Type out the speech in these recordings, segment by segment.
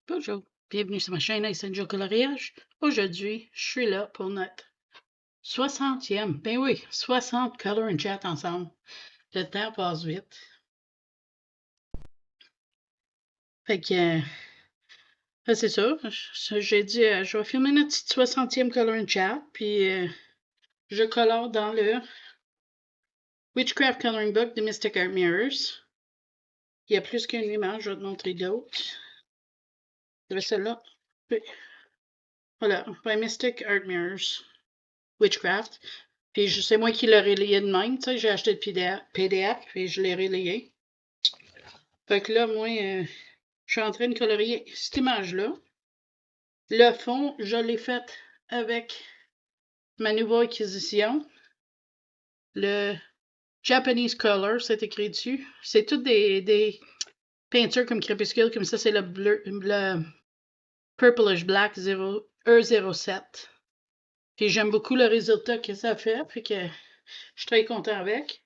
Bonjour, bienvenue sur ma chaîne Essential Coloriage. Aujourd'hui, je suis là pour notre 60e. Ben oui, 60 Color and Chat ensemble. Le temps passe vite. Fait que, c'est ça. J'ai dit, je vais filmer notre petite 60e Color and Chat, puis je colore dans le Witchcraft Coloring Book de Mystic Art Mirrors. Il y a plus qu'une image, je vais te montrer d'autres. Il y avait celle-là. Voilà, by Mystic Art Mirrors. Witchcraft. Puis c'est moi qui l'ai relayé de même, tu sais, j'ai acheté le PDF, puis je l'ai relayé. Fait que là, moi, je suis en train de colorier cette image-là. Le fond, je l'ai fait avec ma nouvelle acquisition. Le Japanese Color, c'est écrit dessus. C'est toutes des peintures comme Crépuscule, comme ça, c'est le bleu, le Purplish Black 07. Puis j'aime beaucoup le résultat que ça fait, puis que je suis très content avec.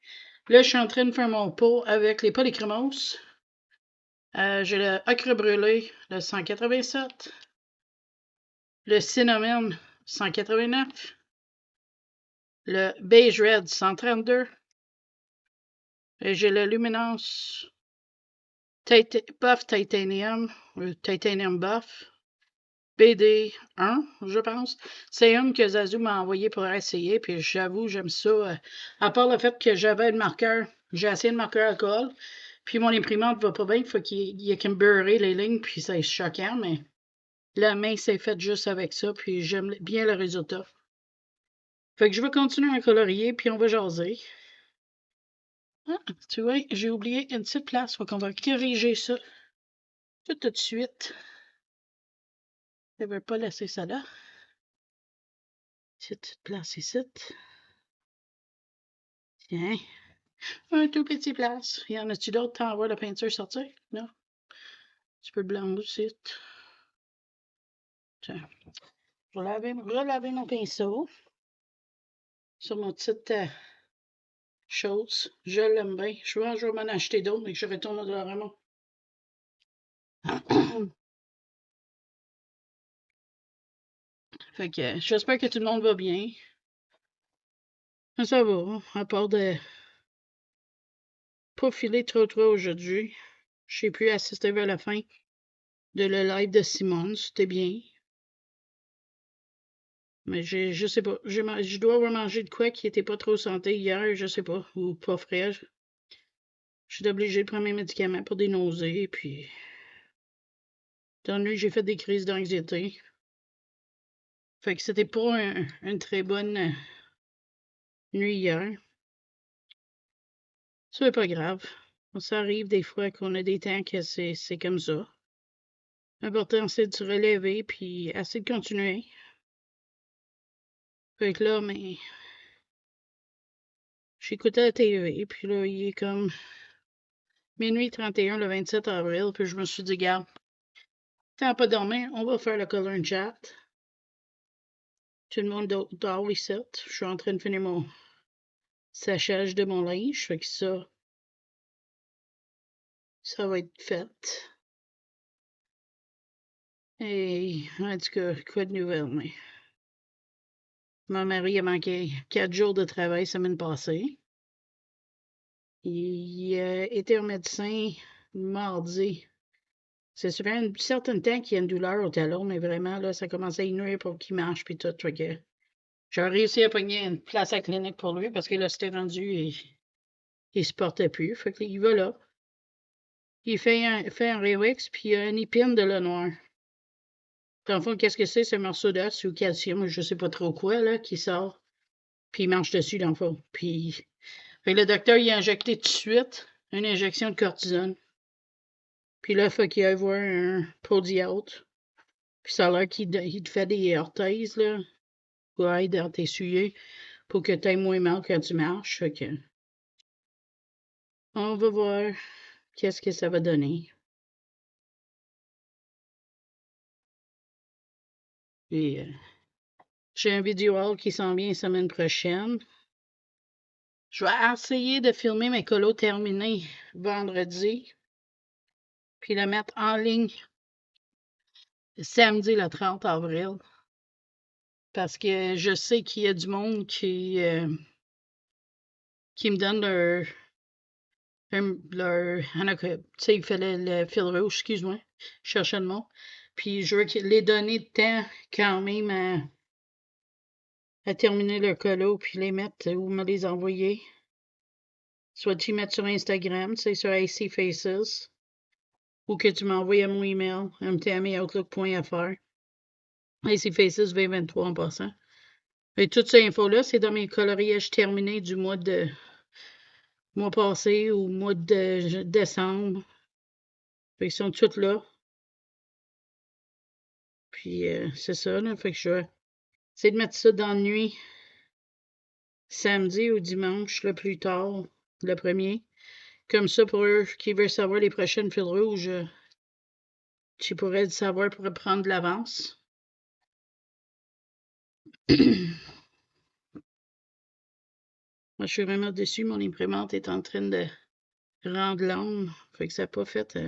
Là, je suis en train de faire mon pot avec les polychromos. J'ai le ocre brûlé, le 187. Le cinnamon, 189. Le beige red, 132. Et j'ai le luminance buff titanium, titanium buff. BD 1, je pense. C'est une que Zazu m'a envoyé pour essayer, puis j'avoue, j'aime ça. À part le fait que j'avais le marqueur, j'ai essayé le marqueur alcool, puis mon imprimante va pas bien, il faut qu'il y ait qu'à me beurrer les lignes, puis c'est choquant, mais la main s'est faite juste avec ça, puis j'aime bien le résultat. Fait que je vais continuer à colorier, puis on va jaser. Ah, tu vois, j'ai oublié une petite place, faut qu'on va corriger ça tout de suite. Je ne veux pas laisser ça là. Petite place ici. Tiens. Un tout petit place. Y en a-tu d'autres? T'en vois la peinture sortir? Non? Un petit peu de blanc aussi. Tiens. Je vais relaver mon pinceau sur mon petite chose. Je l'aime bien. Je vais m'en acheter d'autres, mais que je retourne au Dollarama. Fait que j'espère que tout le monde va bien. Ça va, à part de pas filer trop aujourd'hui. J'ai pu assister vers la fin de le live de Simone, c'était bien. Mais je sais pas, je dois avoir mangé de quoi qui était pas trop santé hier, je sais pas, ou pas frais. Je suis obligée de prendre mes médicaments pour des nausées, puis dans la nuit, j'ai fait des crises d'anxiété. Fait que c'était pas une très bonne nuit hier. C'est pas grave. Ça arrive des fois qu'on a des temps que c'est comme ça. L'important, c'est de se relever, puis essayer de continuer. Fait que là, mais j'écoutais la TV, puis là, il est comme minuit 31 le 27 avril, puis je me suis dit, garde, tant pas dormir, on va faire le color and chat. Tout le monde dort ici. Je suis en train de finir mon séchage de mon linge, fait que ça va être fait. Et en tout cas, quoi de nouvelle, mais mon mari a manqué 4 jours de travail semaine passée. Il a été au médecin mardi. Ça fait un certain temps qu'il y a une douleur au talon, mais vraiment, là, ça commençait à y nuire pour qu'il marche puis tout. Fait que j'ai réussi à pogner une place à la clinique pour lui parce que là, c'était rendu, il se portait plus. Fait qu'il va là. Il fait un Rewix, puis il y a une épine de le noir. Dans le fond, qu'est-ce que c'est? C'est un morceau d'os ou calcium, je sais pas trop quoi, là, qui sort. Puis il marche dessus, dans le fond. Puis fait que le docteur, il a injecté tout de suite une injection de cortisone. Puis là, il faut qu'il aille voir un podiatre. Puis ça a l'air qu'il te fait des orthèses, là, pour aider à t'essuyer, pour que tu aies moins mal quand tu marches. Fait que on va voir qu'est-ce que ça va donner. Puis j'ai un vidéo hall qui s'en vient la semaine prochaine. Je vais essayer de filmer mes colos terminés vendredi, puis le mettre en ligne samedi le 30 avril. Parce que je sais qu'il y a du monde qui me donne tu sais, il fallait le fil rouge, excuse-moi, je cherchais le mot. Puis je veux les donner de temps quand même à terminer le colo, puis les mettre ou me les envoyer. Soit tu mettre sur Instagram, tu sais, sur AC Faces, ou que tu m'envoies à mon email, mtm@outlook.fr. AC Faces 2023 en passant. Et toutes ces infos-là, c'est dans mes coloriages terminés du mois passé ou mois de décembre. Fait qu'ils sont toutes là. Puis c'est ça, là. Fait que je vais essayer de mettre ça dans la nuit, samedi ou dimanche, le plus tard, le premier. Comme ça, pour eux qui veulent savoir les prochaines fils rouges, tu pourrais le savoir pour prendre de l'avance. Moi, je suis vraiment déçue. Mon imprimante est en train de rendre l'âme. Fait que ça n'a pas fait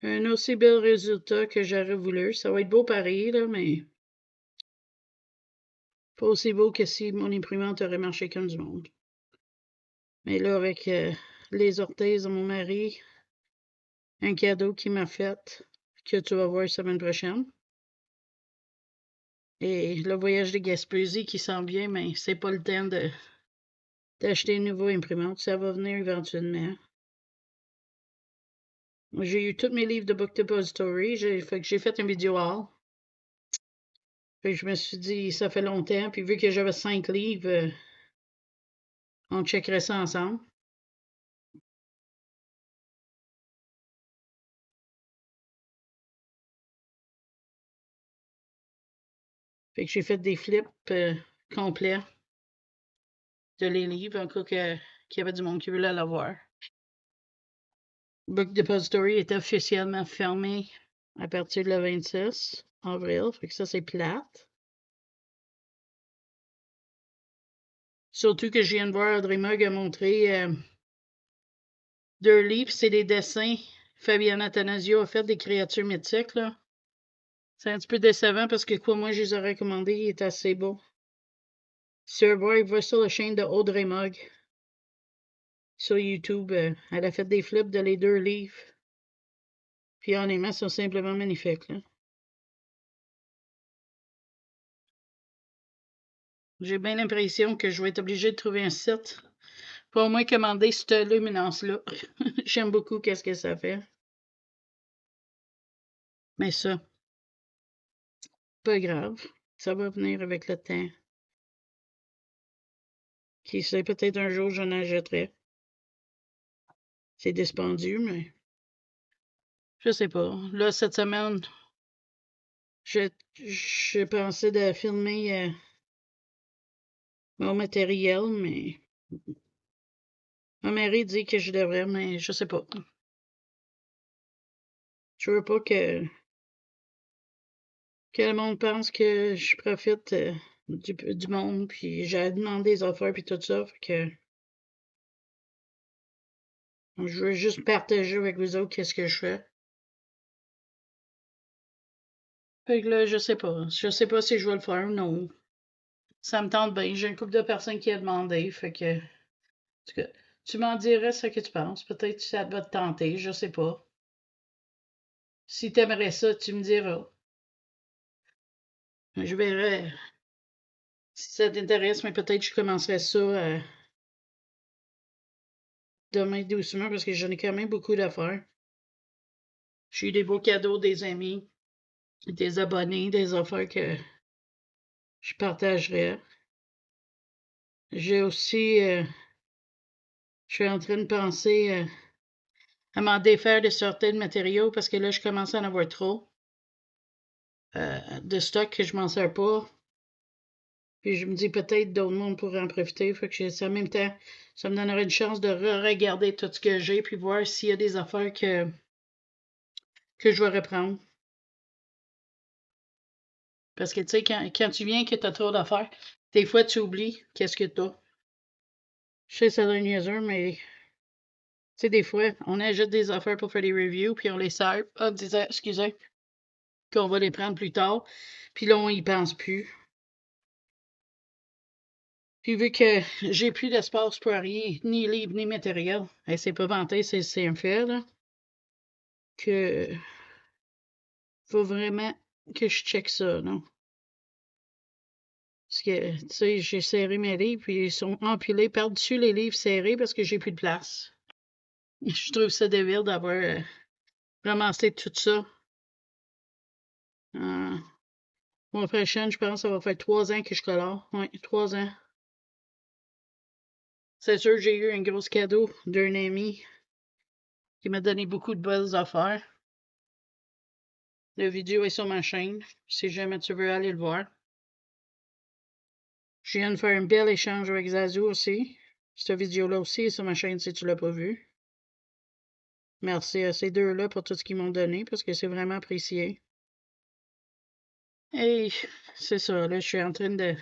un aussi bel résultat que j'aurais voulu. Ça va être beau pareil, là, mais pas aussi beau que si mon imprimante aurait marché comme du monde. Mais là, avec les orthèses de mon mari, un cadeau qu'il m'a fait, que tu vas voir la semaine prochaine. Et le voyage de Gaspésie qui s'en vient, mais c'est pas le temps d'acheter une nouvelle imprimante. Ça va venir éventuellement. J'ai eu tous mes livres de Book Depository. J'ai fait une vidéo haul. Fait que je me suis dit, ça fait longtemps. Puis vu que j'avais 5 livres, on checkerait ça ensemble. Fait que j'ai fait des flips complets de les livres, en cas qu'il y avait du monde qui voulait l'avoir. Book Depository est officiellement fermé à partir du 26 avril. Fait que ça, c'est plate. Surtout que je viens de voir Audrey Mug a montré 2 livres, c'est des dessins. Fabienne Attanasio a fait des créatures mythiques, là. C'est un petit peu décevant parce que quoi, moi, je les ai recommandés, il est assez beau. Sir Boy va sur la chaîne de Audrey Mug. Sur YouTube, elle a fait des flips de les 2 livres. Puis honnêtement, ils sont simplement magnifiques, là. J'ai bien l'impression que je vais être obligée de trouver un site pour au moins commander cette luminance-là. J'aime beaucoup qu'est-ce que ça fait. Mais ça, pas grave. Ça va venir avec le temps. Qui sait, peut-être un jour, j'en achèterai. C'est dispendieux, mais je sais pas. Là, cette semaine, je pensais de filmer mon matériel, mais mon mari dit que je devrais, mais je sais pas. Je veux pas que le monde pense que je profite du monde, puis j'ai demandé des affaires, puis tout ça, fait que je veux juste partager avec vous autres qu'est-ce que je fais. Fait que là, je sais pas. Je sais pas si je vais le faire ou non. Ça me tente bien. J'ai une couple de personnes qui a demandé, fait que... En tout cas, tu m'en dirais ce que tu penses. Peut-être que ça va te tenter, je sais pas. Si t'aimerais ça, tu me diras. Je verrai si ça t'intéresse, mais peut-être que je commencerai ça demain doucement parce que j'en ai quand même beaucoup d'affaires. J'ai eu des beaux cadeaux des amis, des abonnés, des affaires que je partagerai. J'ai aussi, je suis en train de penser à m'en défaire de certains matériaux parce que là, je commence à en avoir trop de stock que je m'en sers pas. Puis je me dis peut-être d'autres mondes pourraient en profiter. Fait que en même temps, ça me donnerait une chance de re-regarder tout ce que j'ai puis voir s'il y a des affaires que je vais reprendre. Parce que tu sais, quand tu viens que tu as trop d'affaires, des fois tu oublies qu'est-ce que tu as. Je sais, ça donne niaiseux, mais tu sais, des fois, on ajoute des affaires pour faire des reviews, puis on les sert. Ah, excusez. qu'on va les prendre plus tard. Puis là, on y pense plus. Puis vu que j'ai plus d'espace pour rien, ni livre, ni matériel, c'est pas vanté, c'est un fait, là, que faut vraiment que je check ça, non? Parce que, tu sais, j'ai serré mes livres, puis ils sont empilés par-dessus les livres serrés parce que j'ai plus de place. Je trouve ça débile d'avoir ramassé tout ça. Mois prochain, je pense que ça va faire 3 ans que je colore. Oui, 3 ans. C'est sûr, j'ai eu un gros cadeau d'un ami qui m'a donné beaucoup de belles affaires. La vidéo est sur ma chaîne, si jamais tu veux aller le voir. Je viens de faire un bel échange avec Zazu aussi. Cette vidéo-là aussi est sur ma chaîne si tu l'as pas vue. Merci à ces deux-là pour tout ce qu'ils m'ont donné parce que c'est vraiment apprécié. Et c'est ça, là, je suis en train de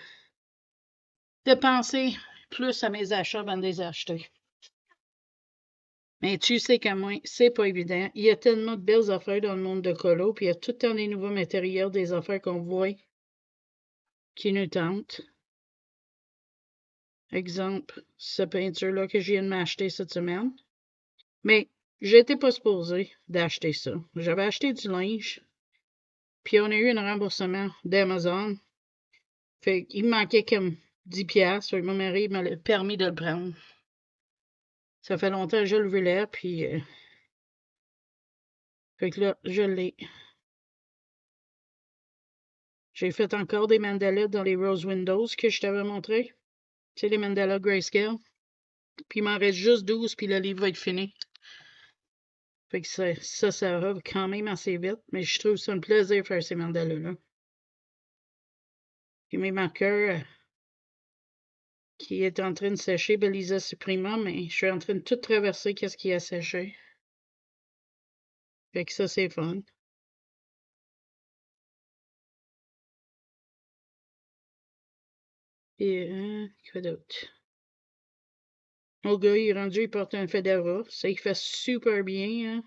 penser plus à mes achats avant de les acheter. Mais tu sais qu'à moi, c'est pas évident. Il y a tellement de belles affaires dans le monde de colo, puis il y a tout le temps des nouveaux matériels, des affaires qu'on voit qui nous tentent. Exemple, cette peinture-là que je viens de m'acheter cette semaine. Mais j'étais pas supposée d'acheter ça. J'avais acheté du linge, puis on a eu un remboursement d'Amazon. Fait qu'il me manquait comme 10$. Fait que mon mari m'a permis de le prendre. Ça fait longtemps que je le voulais, puis... fait que là, je l'ai. J'ai fait encore des mandalas dans les Rose Windows que je t'avais montré. Tu sais, les mandalas grayscale. Puis il m'en reste juste 12, puis le livre va être fini. Fait que ça va quand même assez vite, mais je trouve ça un plaisir de faire ces mandalas-là. Puis mes marqueurs qui est en train de sécher, Belisa Suprema, mais je suis en train de tout traverser qu'est-ce qui a séché. Fait que ça, c'est fun. Et quoi d'autre? Mon gars, il est rendu, il porte un Fedora. Ça, il fait super bien, hein?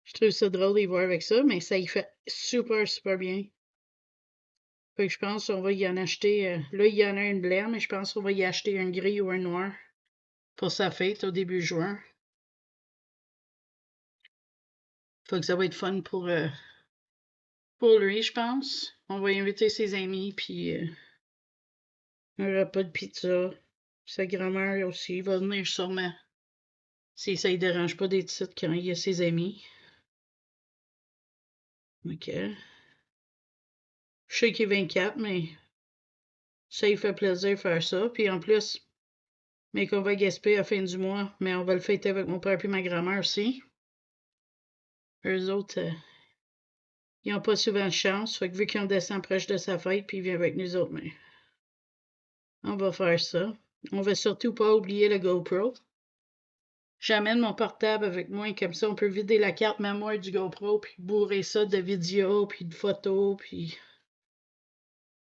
Je trouve ça drôle de les voir avec ça, mais ça, il fait super, super bien. Fait que je pense qu'on va y en acheter. Là, il y en a une blanc, mais je pense qu'on va y acheter un gris ou un noir pour sa fête au début juin. Fait que ça va être fun pour lui, je pense. On va inviter ses amis, puis un repas de pizza. Sa grand-mère aussi va venir sûrement. Si ça ne dérange pas des titres quand il y a ses amis. OK. Je sais qu'il est 24, mais ça lui fait plaisir de faire ça. Puis en plus, mais qu'on va gaspiller à la fin du mois, mais on va le fêter avec mon père et ma grand-mère aussi. Eux autres, ils n'ont pas souvent de chance. Fait que vu qu'on descend proche de sa fête, puis il vient avec nous autres, mais on va faire ça. On va surtout pas oublier le GoPro. J'amène mon portable avec moi, comme ça on peut vider la carte mémoire du GoPro, puis bourrer ça de vidéos, puis de photos, puis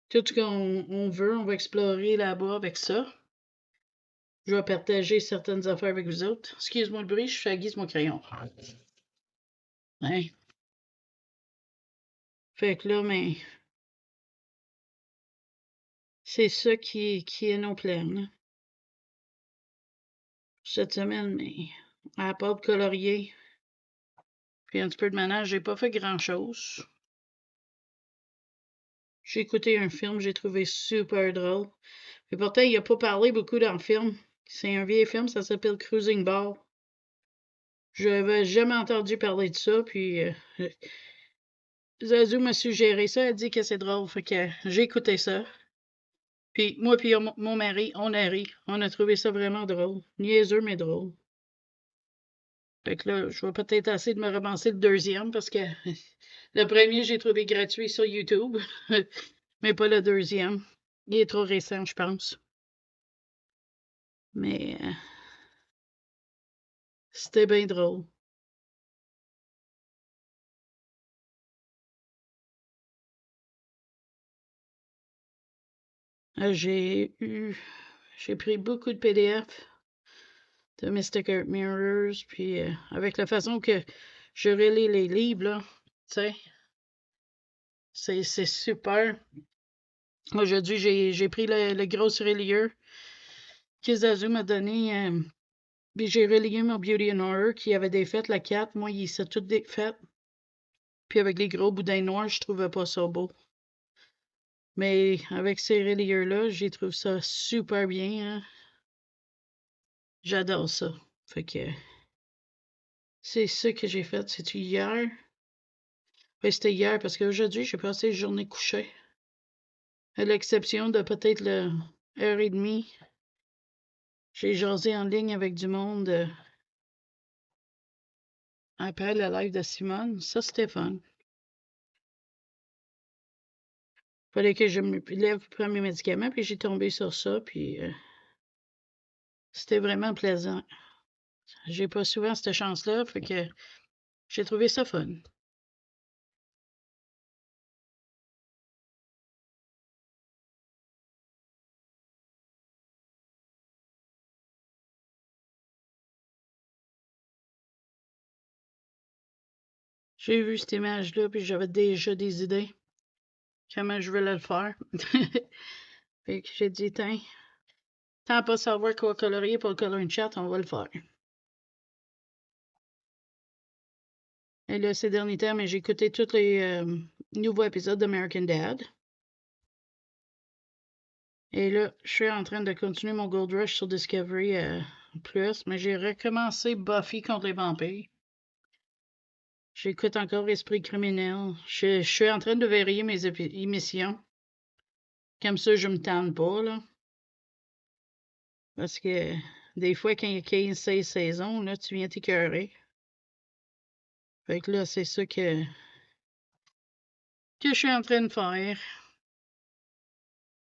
tout ce qu'on veut, on va explorer là-bas avec ça. Je vais partager certaines affaires avec vous autres. Excuse-moi le bruit, je suis aiguise mon crayon. Hein? Fait que là, mais c'est ça qui est nos plans, là. Cette semaine, mais à part de colorier, puis un petit peu de ménage, j'ai pas fait grand-chose. J'ai écouté un film, j'ai trouvé super drôle. Et pourtant, il a pas parlé beaucoup dans le film. C'est un vieil film, ça s'appelle Cruising Ball. Je n'avais jamais entendu parler de ça, puis Zazu m'a suggéré ça, elle dit que c'est drôle, fait que j'ai écouté ça. Puis moi puis mon mari, on a ri. On a trouvé ça vraiment drôle. Niaiseux, mais drôle. Fait que là, je vais peut-être essayer de me ramasser le deuxième, parce que le premier, j'ai trouvé gratuit sur YouTube, mais pas le deuxième. Il est trop récent, je pense. Mais c'était bien drôle. J'ai pris beaucoup de PDF de Mystic Earth Mirrors, puis avec la façon que je relis les livres, là, tu sais, C'est super. Aujourd'hui, j'ai pris le gros relieur qu'Izazu m'a donné. Puis j'ai relié mon Beauty and Horror qui avait défait la 4. Moi, il s'est tout défait. Puis avec les gros boudins noirs, je trouvais pas ça beau. Mais avec ces relieurs-là, j'ai trouvé ça super bien. Hein? J'adore ça. Fait que c'est ça que j'ai fait. C'est-tu hier? Oui, c'était hier parce qu'aujourd'hui, j'ai passé la journée couchée. À l'exception de peut-être le heure et demie. J'ai jasé en ligne avec du monde après le live de Simone. Ça, c'était fun. Fallait que je me lève pour prendre mes médicaments, puis j'ai tombé sur ça, puis c'était vraiment plaisant. J'ai pas souvent cette chance-là, fait que j'ai trouvé ça fun. J'ai vu cette image-là, puis j'avais déjà des idées. Comment je voulais le faire. Fait que j'ai dit, tant à pas savoir quoi colorier pour le coloring chat, on va le faire. Et là, ces derniers temps, j'ai écouté tous les nouveaux épisodes d'American Dad. Et là, je suis en train de continuer mon Gold Rush sur Discovery Plus, mais j'ai recommencé Buffy contre les vampires. J'écoute encore Esprit criminel. Je suis en train de vérifier mes émissions. Comme ça, je me tanne pas, là. Parce que des fois, quand il y a 15-16 saisons, là, tu viens t'écœurer. Fait que là, c'est ça que je suis en train de faire.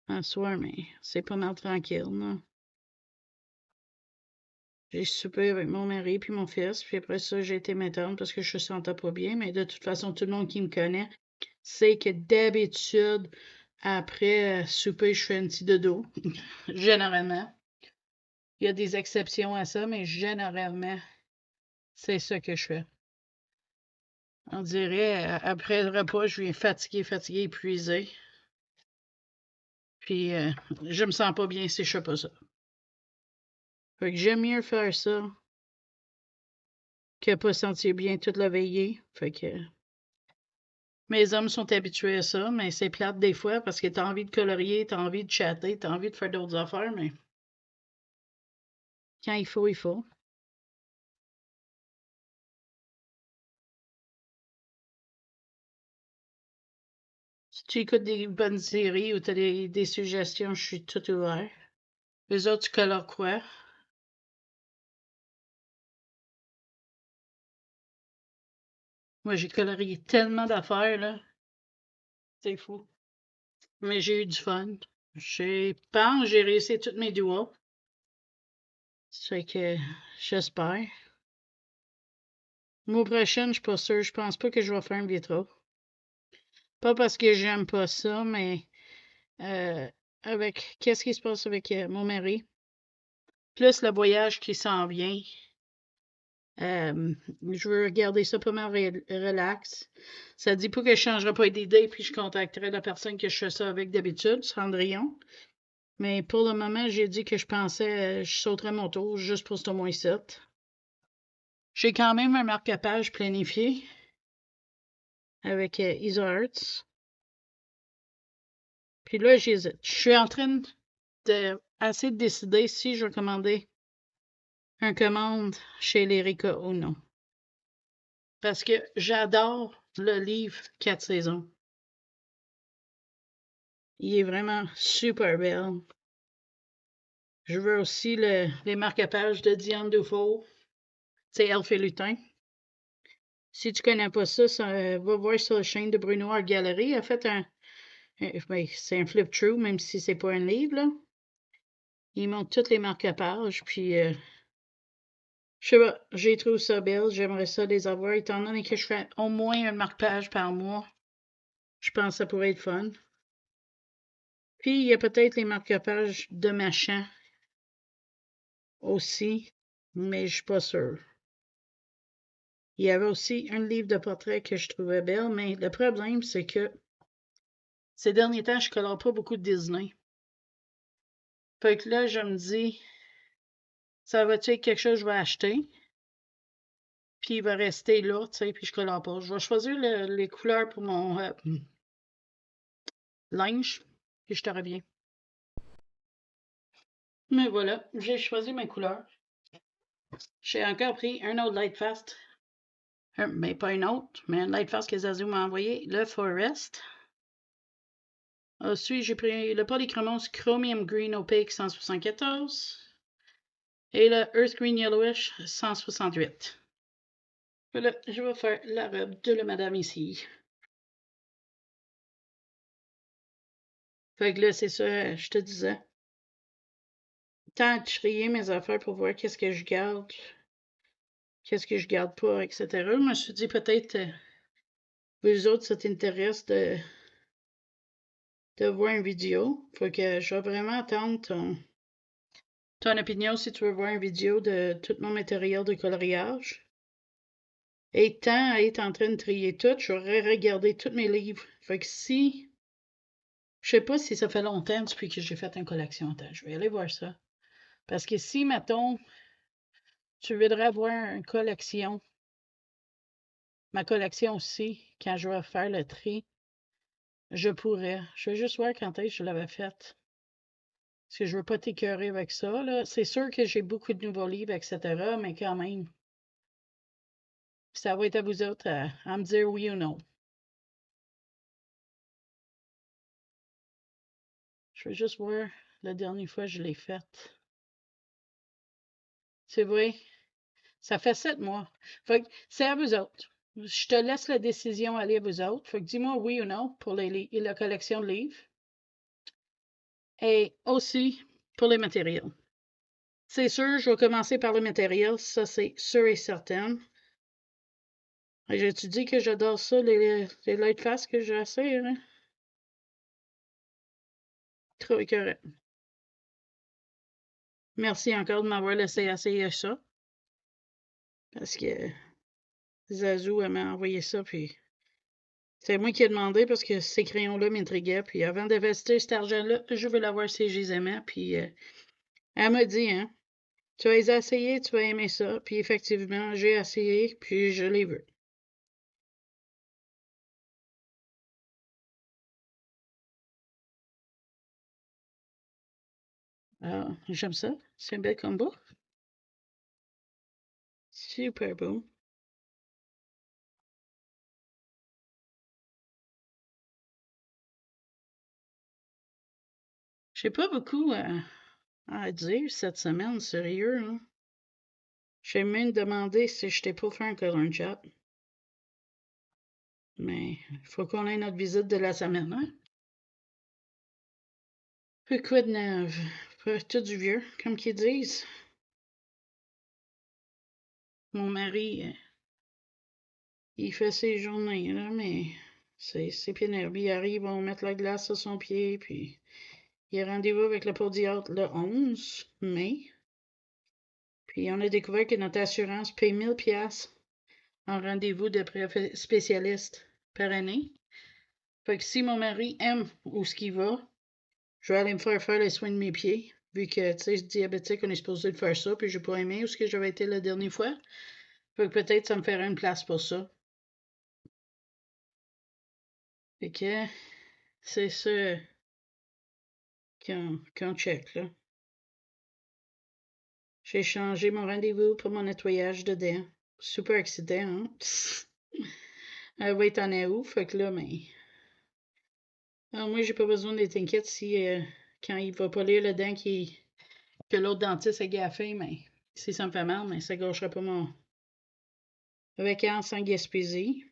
En soir, mais c'est pas mal tranquille, là. J'ai soupé avec mon mari puis mon fils, puis après ça, j'ai été m'étendre parce que je me sentais pas bien. Mais de toute façon, tout le monde qui me connaît sait que d'habitude, après souper, je fais un petit dodo. Généralement. Il y a des exceptions à ça, mais généralement, c'est ça que je fais. On dirait, après le repas, je viens fatigué, épuisé. Puis, je me sens pas bien si je fais pas ça. Fait que j'aime mieux faire ça que pas sentir bien toute la veillée. Fait que mes hommes sont habitués à ça, mais c'est plate des fois parce que t'as envie de colorier, t'as envie de chatter, t'as envie de faire d'autres affaires, mais quand il faut, il faut. Si tu écoutes des bonnes séries ou t'as des suggestions, je suis tout ouvert. Les autres, tu colores quoi? Moi, j'ai colorié tellement d'affaires, là. C'est fou. Mais j'ai eu du fun. Je pense que j'ai réussi toutes mes duos. C'est que j'espère. Le mois prochain, je suis pas sûre. Je pense pas que je vais faire un vitro. Pas parce que j'aime pas ça, mais avec qu'est-ce qui se passe avec mon mari. Plus le voyage qui s'en vient. Je veux regarder ça pas mal relax. Ça dit pas que je changerai pas d'idée puis je contacterai la personne que je fais ça avec d'habitude, Cendrillon. Mais pour le moment, j'ai dit que je pensais je sauterais mon tour juste pour ce mois-ci. J'ai quand même un marque-page planifié avec EasyArts. Puis là, j'hésite. Je suis en train de essayer de décider si je vais commander une commande chez l'Erika ou non. Parce que j'adore le livre 4 saisons. Il est vraiment super belle. Je veux aussi les marque-pages de Diane Dufault. C'est Elfe et Lutin. Si tu connais pas ça, va voir sur la chaîne de Bruno Art Gallery. Elle a fait ben, c'est un flip-through, même si c'est pas un livre, là. Il montre toutes les marque-pages, puis je sais pas, j'ai trouvé ça belle. J'aimerais ça les avoir, étant donné que je fais au moins une marque-page par mois. Je pense que ça pourrait être fun. Puis, il y a peut-être les marque-pages de machin aussi, mais je suis pas sûre. Il y avait aussi un livre de portraits que je trouvais belle, mais le problème, c'est que ces derniers temps, je colore pas beaucoup de Disney. Fait que là, je me dis, ça va-tu être quelque chose que je vais acheter? Puis il va rester là, tu sais, puis je colore pas. Je vais choisir les couleurs pour mon linge, puis je te reviens. Mais voilà, j'ai choisi mes couleurs. J'ai encore pris un autre Lightfast. Mais pas une autre, mais un Lightfast que Zazu m'a envoyé, le Forest. Ensuite, j'ai pris le Polychromos Chromium Green Opaque 174 et le Earth Green Yellowish 168. Voilà, je vais faire la robe de la madame ici. Fait que là, c'est ça, je te disais. Tant de trier mes affaires pour voir qu'est-ce que je garde pas, etc. Je me suis dit peut-être, vous autres, ça t'intéresse de voir une vidéo. Faut que je vais vraiment attendre ton opinion si tu veux voir une vidéo de tout mon matériel de coloriage. Et tant à être en train de trier tout, j'aurais regardé tous mes livres. Fait que si... Je sais pas si ça fait longtemps depuis que j'ai fait une collection. Attends, je vais aller voir ça. Parce que si, mettons, tu voudrais avoir une collection, ma collection aussi, quand je vais faire le tri, je pourrais. Je vais juste voir quand est-ce que je l'avais faite. Parce que je veux pas t'écœurer avec ça, là. C'est sûr que j'ai beaucoup de nouveaux livres, etc., mais quand même, ça va être à vous autres à me dire oui ou non. Je vais juste voir la dernière fois que je l'ai faite. C'est vrai, ça fait 7 mois. Fait que c'est à vous autres. Je te laisse la décision aller à vous autres. Fait que dis-moi oui ou non pour la collection de livres. Et aussi pour les matériels. C'est sûr, je vais commencer par le matériel, ça c'est sûr et certain. J'ai-tu dit que j'adore ça, les Lightfast que j'ai assez, hein? Trop écœurant. Merci encore de m'avoir laissé essayer ça. Parce que Zazu, elle m'a envoyé ça, puis c'est moi qui ai demandé parce que ces crayons-là m'intriguaient. Puis avant d'investir cet argent-là, je veux l'avoir si je les aimais. Puis elle m'a dit, hein, tu vas les essayer, tu vas aimer ça. Puis effectivement, j'ai essayé, puis je les veux. Ah, j'aime ça. C'est un bel combo. Super beau. J'ai pas beaucoup à dire cette semaine, sérieux, hein. J'ai même demandé si je t'ai pas fait un colon chat. Mais il faut qu'on ait notre visite de la semaine, hein? Peu quoi de neuf? Tout du vieux, comme qu'ils disent. Mon mari, il fait ses journées, là, mais c'est pénible. Il arrive, on met la glace sur son pied, puis il a rendez-vous avec le podiatre le 11 mai. Puis on a découvert que notre assurance paye 1000 pièces en rendez-vous de spécialiste par année. Fait que si mon mari aime où ce qu'il va, je vais aller me faire les soins de mes pieds. Vu que, tu sais, diabétique, on est supposé de faire ça, puis j'ai pas aimé où ce que j'avais été la dernière fois. Fait que peut-être ça me ferait une place pour ça. Fait que c'est ça qu'on check, là. J'ai changé mon rendez-vous pour mon nettoyage de dents. Super accident, hein? Elle va être en août, fait que là, mais... Alors, moi, j'ai pas besoin d'être inquiète si, quand il va pas lire le dent que l'autre dentiste a gaffé, mais si ça me fait mal, mais ça gâchera pas mon vacances en Gaspésie.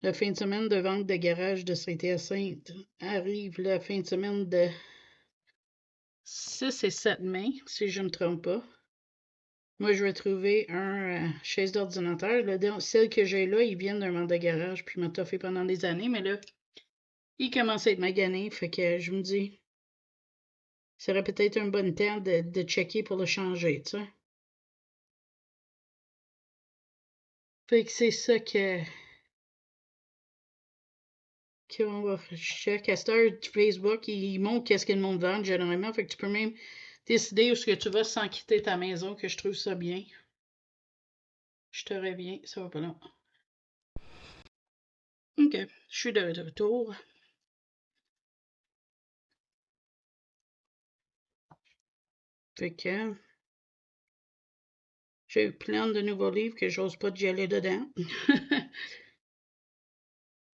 La fin de semaine de vente de garage de Saint-Hyacinthe arrive la fin de semaine de 6 et 7 mai, si je ne me trompe pas. Moi, je vais trouver un chaise d'ordinateur. Celle que j'ai là, ils viennent d'un vente de garage, puis il m'a toffé pendant des années, mais là, il commence à être magané, fait que je me dis, ça serait peut-être un bon temps de checker pour le changer, tu sais. Fait que c'est ça qu'on va check. À cette heure, Facebook, il montre qu'est-ce que le monde vend généralement. Fait que tu peux même décider où est-ce que tu vas sans quitter ta maison, que je trouve ça bien. Je te reviens, ça va pas long. OK, je suis de retour. Fait que j'ai plein de nouveaux livres que j'ose pas d'y aller dedans.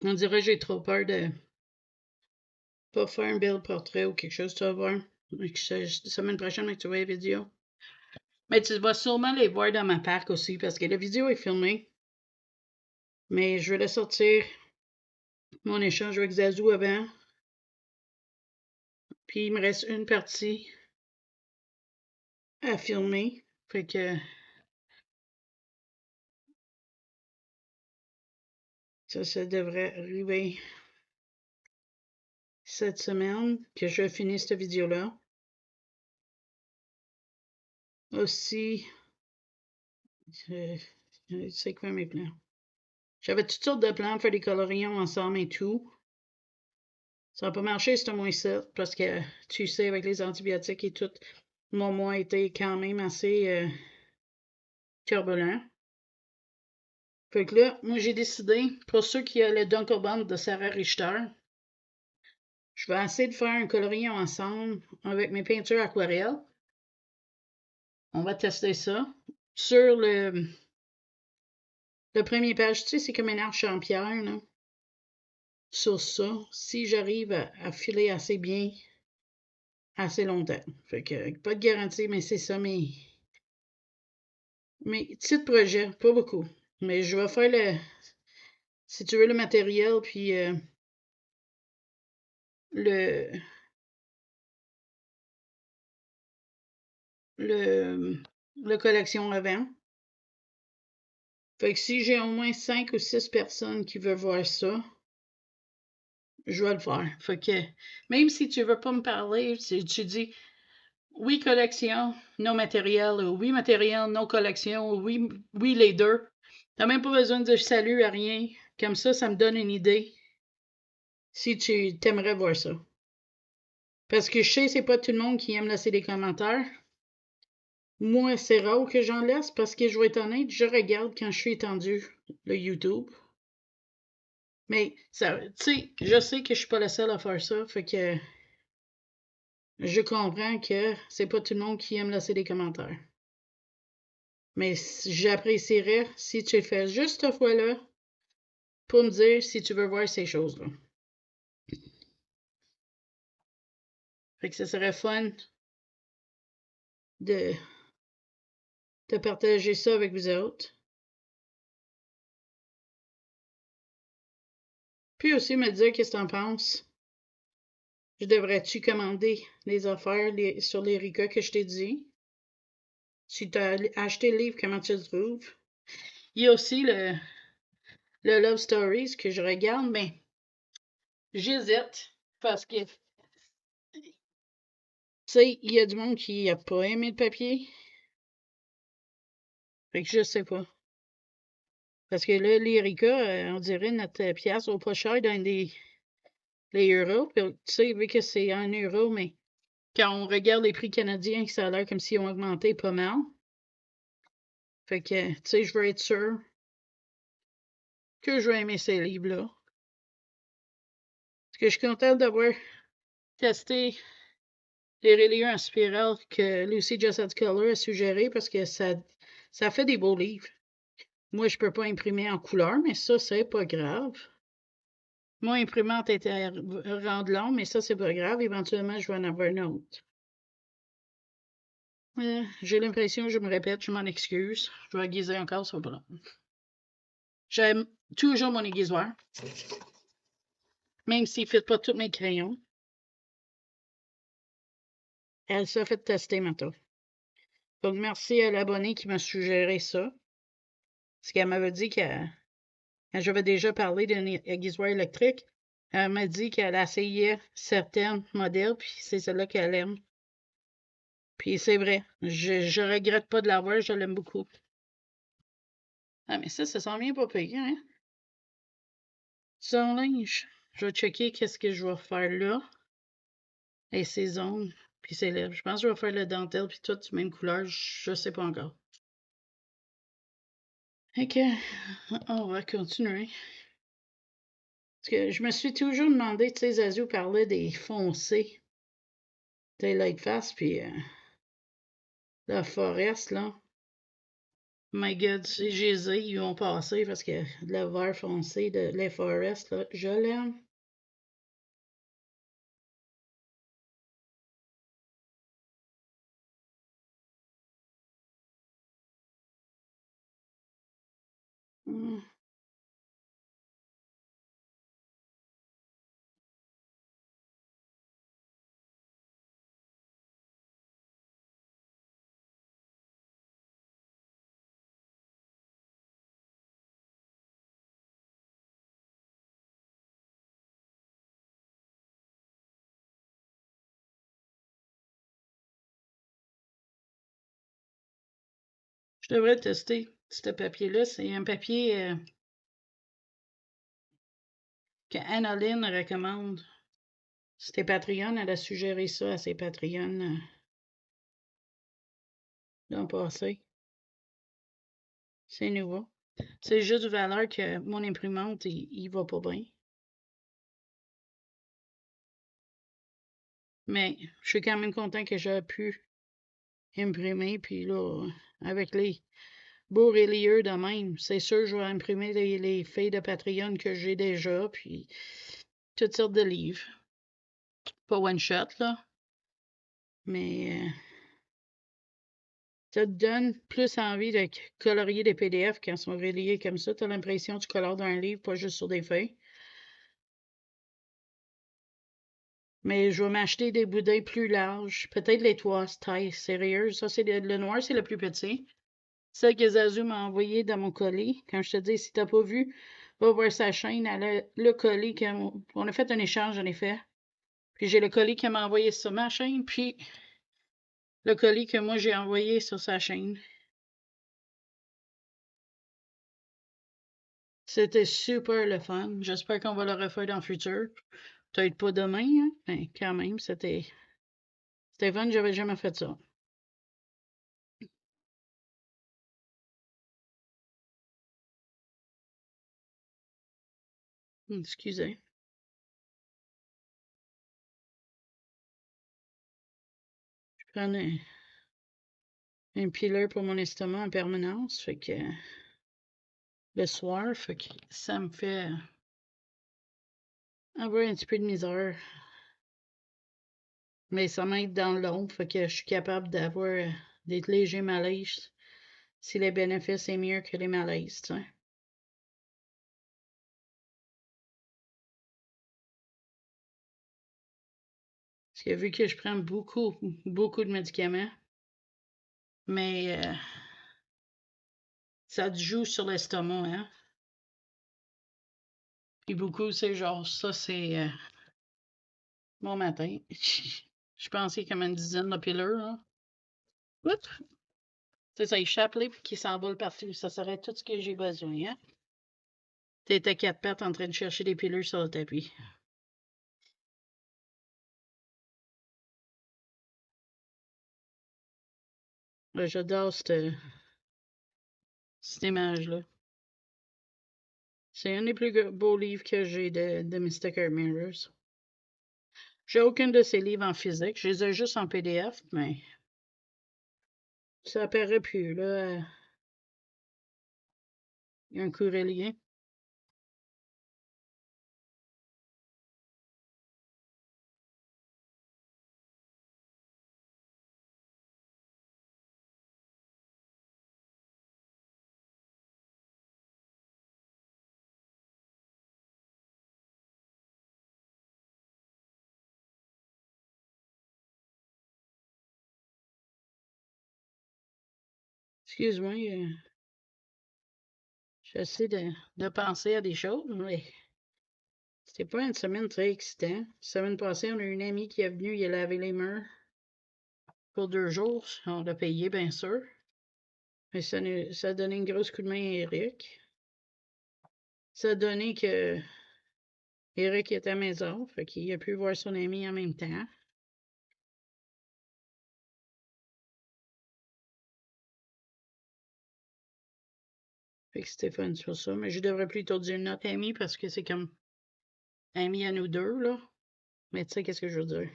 On dirait que j'ai trop peur de pas faire un bel portrait ou quelque chose, tu vas voir. Semaine prochaine, tu vois la vidéo. Mais tu vas sûrement les voir dans ma parc aussi parce que la vidéo est filmée. Mais je vais la sortir mon échange avec Zazou avant. Puis il me reste une partie à filmer. Fait que ça devrait arriver cette semaine que je finis cette vidéo-là. Aussi, c'est quoi mes plans? J'avais toutes sortes de plans, faire des colorions ensemble et tout. Ça n'a pas marché ce mois-ci parce que tu sais, avec les antibiotiques et tout, mon mois était quand même assez turbulent. Fait que là, moi j'ai décidé, pour ceux qui ont le Dunkelband de Sarah Richter, je vais essayer de faire un colorion ensemble avec mes peintures aquarelles. On va tester ça. Sur le premier page, tu sais, c'est comme une arche en pierre, là. Sur ça, si j'arrive à filer assez bien, assez longtemps. Fait que, pas de garantie, mais c'est ça mes petits projets, pas beaucoup. Mais je vais faire si tu veux, le matériel, puis le collection avant. Fait que si j'ai au moins 5 ou 6 personnes qui veulent voir ça, je vais le faire. Fait que même si tu veux pas me parler, si tu dis oui, collection, non matériel, ou oui, matériel, non collection, ou oui, oui, les deux. T'as même pas besoin de dire salut à rien. Comme ça me donne une idée si tu t'aimerais voir ça. Parce que je sais, c'est pas tout le monde qui aime laisser des commentaires. Moi, c'est rare que j'en laisse parce que je vais être honnête, je regarde quand je suis étendu le YouTube. Mais, ça, tu sais, je sais que je suis pas la seule à faire ça, fait que je comprends que c'est pas tout le monde qui aime laisser des commentaires. Mais j'apprécierais si tu le fais juste cette fois-là pour me dire si tu veux voir ces choses-là. Fait que ce serait fun de partager ça avec vous autres. Puis aussi me dire qu'est-ce que t'en penses. Je devrais-tu commander les affaires sur les Rika que je t'ai dit? Si tu as acheté le livre, comment tu le trouves? Il y a aussi le Love Stories que je regarde, mais j'hésite parce que, tu sais, il y a du monde qui n'a pas aimé le papier. Fait que je sais pas. Parce que là, les Rika, on dirait notre pièce au pas cher dans les euros. Puis, tu sais, vu que c'est en euros, mais quand on regarde les prix canadiens, ça a l'air comme s'ils ont augmenté pas mal. Fait que, tu sais, je veux être sûr que je vais aimer ces livres-là. Parce que je suis contente d'avoir testé les reliures en spirale que Lucy Jessett Color a suggéré parce que ça fait des beaux livres. Moi, je peux pas imprimer en couleur, mais ça, c'est pas grave. Mon imprimante était rendue longue, mais ça, c'est pas grave. Éventuellement, je vais en avoir une autre. J'ai l'impression que je me répète, je m'en excuse. Je vais aiguiser encore, ça va pas long. J'aime toujours mon aiguisoir, même s'il ne fit pas tous mes crayons. Elle s'est fait tester maintenant. Donc, merci à l'abonné qui m'a suggéré ça. Parce qu'elle m'avait dit quand j'avais déjà parlé d'un aiguisoir électrique, elle m'a dit qu'elle essayait certains modèles, puis c'est celle-là qu'elle aime. Puis c'est vrai, je regrette pas de l'avoir, je l'aime beaucoup. Ah, mais ça sent bien pas pire, hein? Son linge. je vais checker qu'est-ce que je vais faire là. Et ses ongles, puis ses lèvres. Je pense que je vais faire le dentelle, puis tout, même couleur, je sais pas encore. Ok, on va continuer. Parce que je me suis toujours demandé, tu sais, Zazou parlait des foncés. Tu sais, Light Fast, puis la Forest, là. My God, si j'ai les ai, ils vont passer parce que le vert foncé de les Forest, là, je l'aime. Hmm. Je devrais tester ce papier-là. C'est un papier que Annaline recommande. C'était Patreon, elle a suggéré ça à ses Patreons l'an passé. C'est nouveau. C'est juste valeur que mon imprimante, il va pas bien. Mais je suis quand même content que j'ai pu imprimer. Puis là, avec les beaux relieurs de même, c'est sûr je vais imprimer les feuilles de Patreon que j'ai déjà. Puis toutes sortes de livres. Pas one shot, là. Mais ça te donne plus envie de colorier des PDF quand ils sont reliés comme ça. Tu as l'impression que tu colores dans un livre, pas juste sur des feuilles. Mais je vais m'acheter des boudins plus larges. Peut-être les trois tailles sérieuses. Ça, c'est le noir, c'est le plus petit. Celle que Zazu m'a envoyé dans mon colis. Quand je te dis, si t'as pas vu, va voir sa chaîne. Elle a le colis on a fait un échange, en effet. Puis j'ai le colis qu'elle m'a envoyé sur ma chaîne, puis le colis que moi j'ai envoyé sur sa chaîne. C'était super le fun. J'espère qu'on va le refaire dans le futur. Peut-être pas demain, hein? Mais quand même, c'était fun, j'avais jamais fait ça. Excusez. Je prends un pileur pour mon estomac en permanence, fait que le soir, fait que ça me fait avoir un petit peu de misère. Mais ça m'aide dans le long, fait que je suis capable d'avoir des légers malaises si les bénéfices est mieux que les malaises, tu sais. Parce que vu que je prends beaucoup, beaucoup de médicaments, mais ça te joue sur l'estomac, hein. Puis beaucoup, c'est genre, ça, c'est bon matin. Je pensais comme une dizaine de pileurs, là. Oups! C'est ça échappe là, puis qui s'envole partout. Ça serait tout ce que j'ai besoin, hein. T'étais quatre pattes en train de chercher des pileurs sur le tapis. J'adore cette image-là. C'est un des plus beaux livres que j'ai de Mystical Mirrors. J'ai aucun de ces livres en physique. Je les ai juste en PDF, mais ça apparaît plus, là. Il y a un courrier. Excuse-moi, j'essaie de penser à des choses, mais c'était pas une semaine très excitante. La semaine passée, on a une amie qui est venue, il a lavé les murs pour 2 jours. On l'a payé, bien sûr. Mais ça a donné une grosse coup de main à Eric. Ça a donné que Eric était à la maison, fait qu'il a pu voir son ami en même temps. Fait que c'était fun sur ça. Mais je devrais plutôt dire notre ami parce que c'est comme ami à nous deux, là. Mais tu sais, qu'est-ce que je veux dire?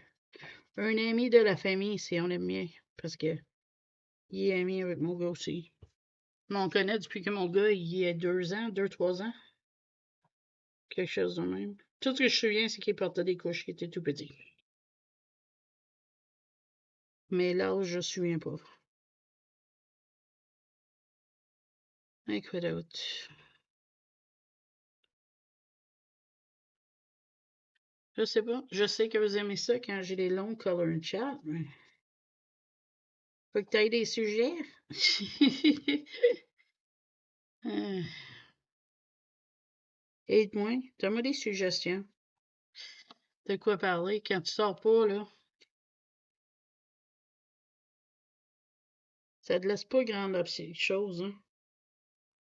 Un ami de la famille, c'est on aime bien. Parce que il est ami avec mon gars aussi. Mais on connaît depuis que mon gars, il a 2 ans, 3 ans. Quelque chose de même. Tout ce que je me souviens, c'est qu'il portait des couches, qu'il était tout petit. Mais l'âge, je me souviens pas. Quoi d'autre? Je sais pas. Je sais que vous aimez ça quand j'ai les longs color chat, mais faut que tu aies des sujets. Aide-moi. Donne-moi des suggestions. De quoi parler quand tu sors pas, là. Ça te laisse pas grande chose, hein.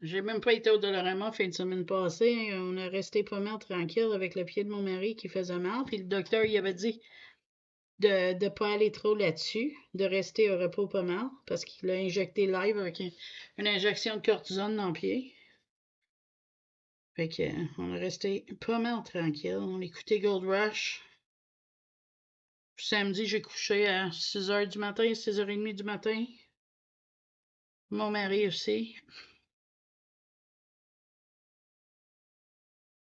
J'ai même pas été au Dollarama fin de semaine passée. On a resté pas mal tranquille avec le pied de mon mari qui faisait mal. Puis le docteur, il avait dit de ne pas aller trop là-dessus, de rester au repos pas mal, parce qu'il a injecté live avec une injection de cortisone dans le pied. Fait que, on est resté pas mal tranquille. On écoutait Gold Rush. Samedi, j'ai couché à 6 h du matin, 6 h 30 du matin. Mon mari aussi.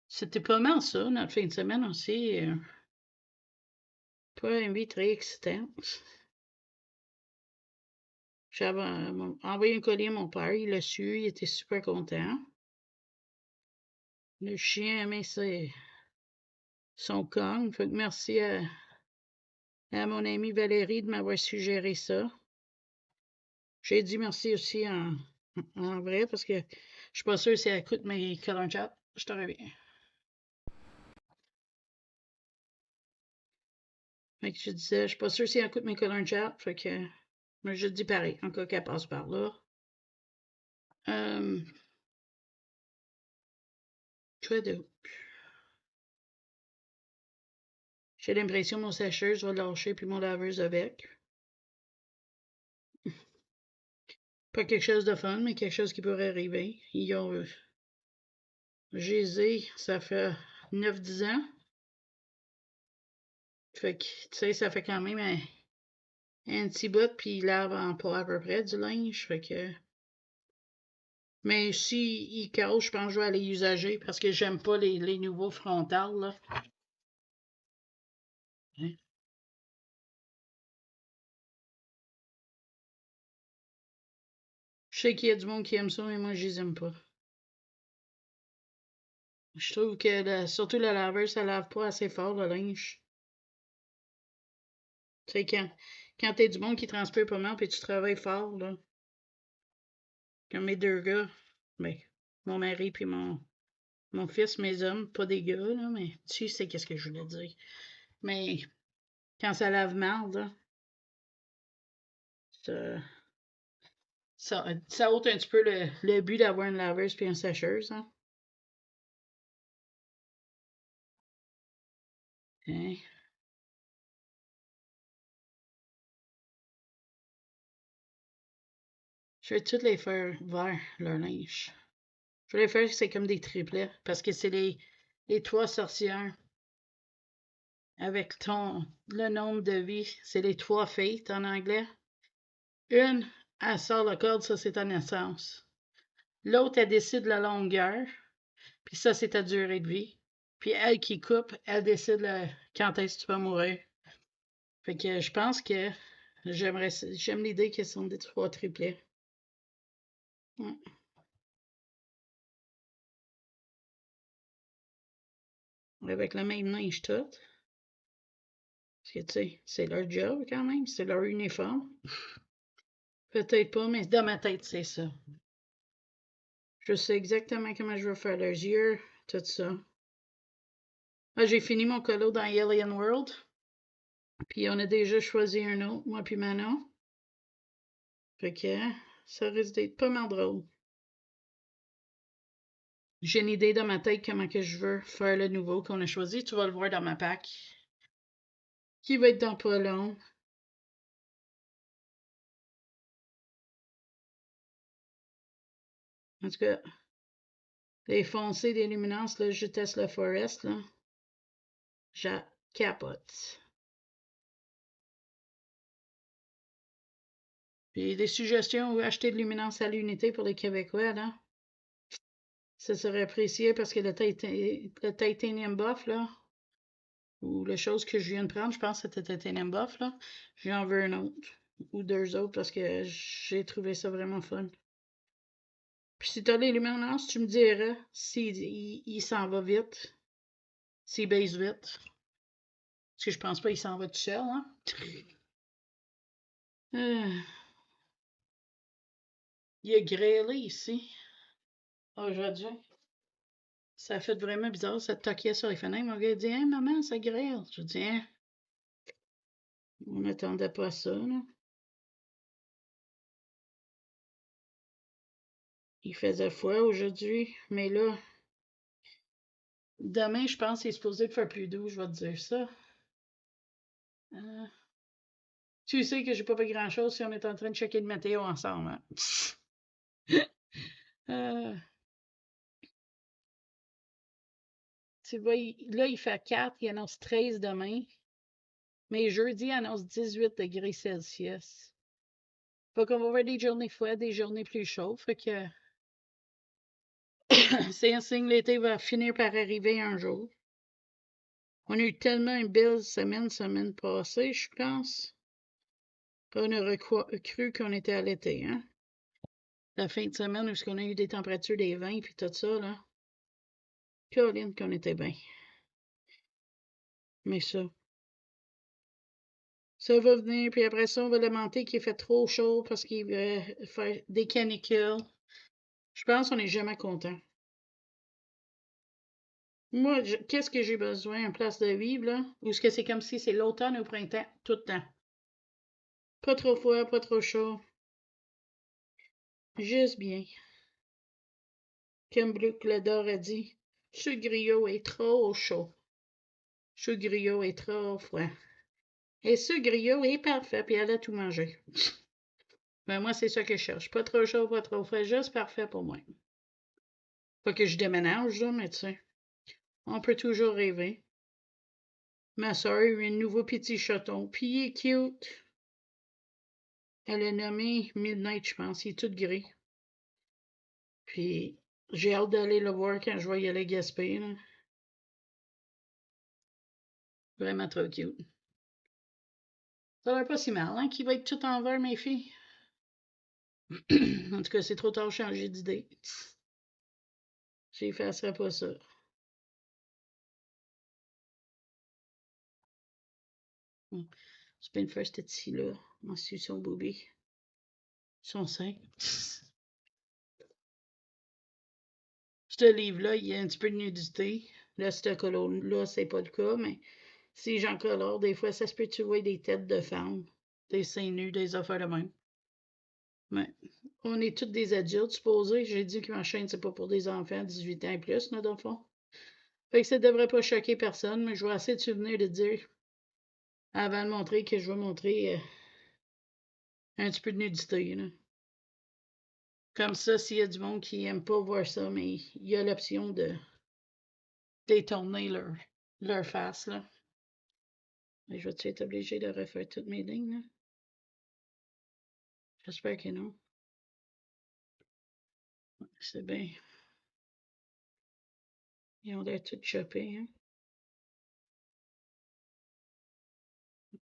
C'était pas mal ça, notre fin de semaine aussi. Pas une vie très excitante. J'avais envoyé un colis à mon père, il l'a su, il était super content. Le chien aimait son Kong. Fait que merci à mon amie Valérie de m'avoir suggéré ça. J'ai dit merci aussi en vrai parce que je suis pas sûre si elle écoute mes colons chat. Je te reviens. Fait que je disais, je suis pas sûre si elle écoute mes colons chat. Fait que je dis pareil, en cas qu'elle passe par là. Quoi d'autre? J'ai l'impression que mon sécheuse va lâcher puis mon laveuse avec. Pas quelque chose de fun, mais quelque chose qui pourrait arriver. Ils ont gésé, ça fait 9-10 ans. Fait que, tu sais, ça fait quand même un petit bout, puis il lave en pas à peu près du linge. Fait que. Mais si il cache, je pense que je vais aller usager parce que j'aime pas les nouveaux frontales, là. Hein? Je sais qu'il y a du monde qui aime ça, mais moi, je les aime pas. Je trouve que surtout la laveuse, ça lave pas assez fort le linge. Tu sais, quand t'es du monde qui transpire pas mal puis tu travailles fort, là. Comme mes deux gars, ben, mon mari puis mon fils, mes hommes, pas des gars, là, mais tu sais qu'est-ce que je voulais dire. Mais quand ça lave mal, là, ça ôte un petit peu le but d'avoir une laveuse puis une sécheuse, hein. Hein? Je vais toutes les faire vers leur linge. Je vais les faire, c'est comme des triplets, parce que c'est les trois sorcières. Avec le nombre de vies, c'est les trois fates en anglais. Une, elle sort la corde, ça c'est ta naissance. L'autre, elle décide la longueur, puis ça c'est ta durée de vie. Puis elle qui coupe, elle décide quand est-ce que tu vas mourir. Fait que je pense que j'aime l'idée qu'elles sont des trois triplets. Ouais. Avec le même linge tout. Parce que tu sais, c'est leur job quand même, c'est leur uniforme. Peut-être pas, mais dans ma tête, c'est ça. Je sais exactement comment je veux faire leurs yeux, tout ça. Ah, j'ai fini mon colo dans Alien World. Puis on a déjà choisi un autre, moi puis Manon. Fait que ça risque d'être pas mal drôle. J'ai une idée dans ma tête comment que je veux faire le nouveau qu'on a choisi. Tu vas le voir dans ma pack. Qui va être dans pas long. En tout cas, les foncés des luminances, là, je teste le Forest, là. Je capote. Puis des suggestions où acheter de luminance à l'unité pour les Québécois, là. Ça serait apprécié parce que le titanium buff, là, ou la chose que je viens de prendre, je pense que c'était titanium buff, là. J'en veux un autre. Ou deux autres parce que j'ai trouvé ça vraiment fun. Puis si t'as les luminances, tu me diras s'il il s'en va vite. S'il baisse vite. Parce que je pense pas qu'il s'en va tout seul, hein. Il a grêlé ici. Aujourd'hui. Ça a fait vraiment bizarre. Ça toquait sur les fenêtres. Mon gars dit Hein, maman, ça grêle. Je dis Hein. On n'attendait pas ça, là. Il faisait froid aujourd'hui, mais là, demain, je pense qu'il est supposé faire plus doux, je vais te dire ça. Tu sais que j'ai pas fait grand-chose si on est en train de checker le météo ensemble. Hein? Tu vois, là, il fait 4, il annonce 13 demain. Mais jeudi, il annonce 18 degrés Celsius. Fait qu'on va avoir des journées froides, des journées plus chaudes. Fait que c'est un signe que l'été va finir par arriver un jour. On a eu tellement une belle semaine passée, je pense. On aurait cru qu'on était à l'été, hein? La fin de semaine où on a eu des températures des 20 puis tout ça, là. Caroline qu'on était bien. Mais ça va venir, puis après ça, on va lamenter qu'il fait trop chaud parce qu'il va faire des canicules. Je pense qu'on n'est jamais content. Moi, qu'est-ce que j'ai besoin en place de vivre, là? Ou est-ce que c'est comme si c'est l'automne ou le printemps, tout le temps? Pas trop froid, pas trop chaud. Juste bien. Comme Blue Clador a dit, ce griot est trop chaud. Ce griot est trop froid. Et ce griot est parfait, puis elle a tout mangé. Ben moi, c'est ça que je cherche. Pas trop chaud, pas trop frais, juste parfait pour moi. Pas que je déménage, là, mais tu sais, on peut toujours rêver. Ma soeur a eu un nouveau petit chaton, puis il est cute. Elle l'a nommé Midnight, je pense. Il est tout gris. Puis j'ai hâte d'aller le voir quand je vais y aller Gaspé, là. Vraiment trop cute. Ça a l'air pas si mal, hein, qui va être tout en vert, mes filles. En tout cas, c'est trop tard de changer d'idée. J'effacerai pas ça. C'est pas une fois cette ici-là. Ensuite, son bébé. Son sein. Ce livre-là, il y a un petit peu de nudité. Là, ce colonne-là, c'est pas le cas, mais si j'en colore, des fois, ça se peut que tu vois des têtes de femmes, des seins nus, des affaires de même. Mais on est tous des adultes, supposés. J'ai dit que ma chaîne, c'est pas pour des enfants 18 ans et plus, là, dans le fond. Fait que ça devrait pas choquer personne, mais je vais essayer de souvenir de dire, avant de montrer, que je vais montrer un petit peu de nudité, là. Comme ça, s'il y a du monde qui aime pas voir ça, mais il y a l'option de détourner leur face, là. Mais je vais-tu être obligé de refaire toutes mes lignes, là? J'espère que non. C'est bien. Ils ont l'air tout chopés, hein?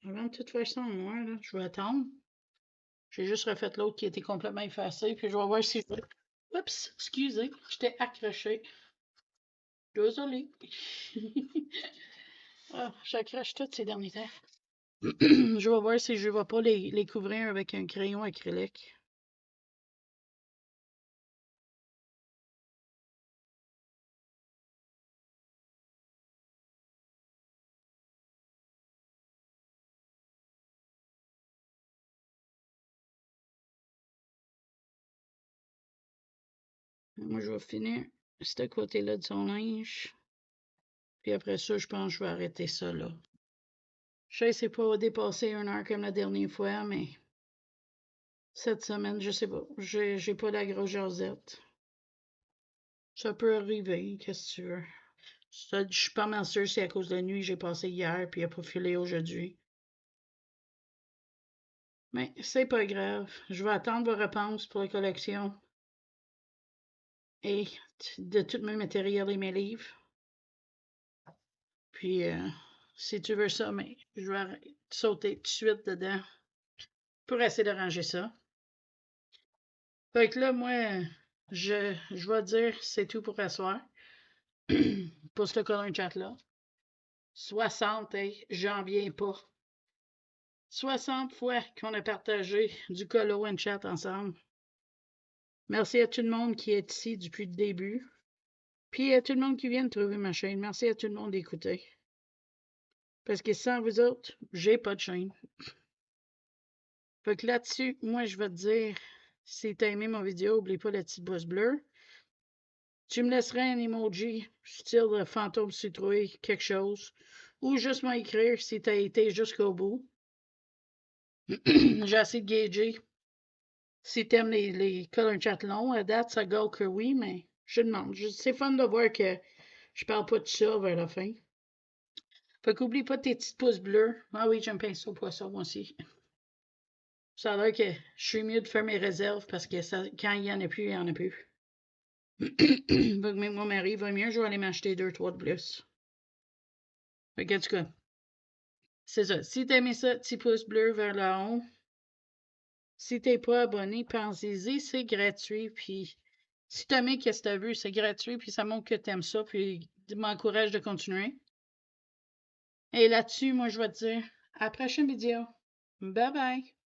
Avant de tout faire ça en noir, là, je vais attendre. J'ai juste refait l'autre qui était complètement effacé, puis je vais voir si je... Oups, excusez, j'étais accroché. Désolée. Ah, j'accroche tout ces derniers temps. Je vais voir si je ne vais pas les couvrir avec un crayon acrylique. Moi, je vais finir ce côté-là de son linge. Puis après ça, je pense que je vais arrêter ça là. Je sais c'est pas dépasser 1 heure comme la dernière fois, mais cette semaine, je sais pas. J'ai pas la grosse jasette. Ça peut arriver, qu'est-ce que tu veux. Ça, je suis pas mal sûre c'est à cause de la nuit que j'ai passé hier puis il a pas filé aujourd'hui. Mais c'est pas grave. Je vais attendre vos réponses pour la collection. Et de tout mes matériel et mes livres. Puis, si tu veux ça, mais je vais sauter tout de suite dedans pour essayer de ranger ça. Fait que là, moi, je vais dire c'est tout pour asseoir. Pour ce color chat-là. 60, hey, j'en viens pas. 60 fois qu'on a partagé du color and chat ensemble. Merci à tout le monde qui est ici depuis le début. Puis à tout le monde qui vient de trouver ma chaîne. Merci à tout le monde d'écouter. Parce que sans vous autres, j'ai pas de chaîne. Fait que là-dessus, moi, je vais te dire, si t'as aimé mon vidéo, n'oublie pas la petite bosse bleue. Tu me laisserais un emoji, style de fantôme citrouille, quelque chose. Ou juste m'écrire si t'as été jusqu'au bout. J'ai assez de gager. Si t'aimes les color chat longs, à date, ça gagne que oui, mais je demande. C'est fun de voir que je parle pas de ça vers la fin. Fait qu'oublie pas tes petites pouces bleus. Ah oui, j'aime bien ça au poisson, moi aussi. Ça a l'air que je suis mieux de faire mes réserves parce que ça, quand il y en a plus, il y en a plus. Mais mon mari va mieux, je vais aller m'acheter 2-3 de plus. Fait que, en tout cas, c'est ça. Si t'as aimé ça, petit pouce bleu vers le haut. Si t'es pas abonné, pensez-y, c'est gratuit. Puis si t'as aimé qu'est-ce que t'as vu, c'est gratuit, puis ça montre que t'aimes ça, puis m'encourage de continuer. Et là-dessus, moi, je vais te dire à la prochaine vidéo. Bye bye!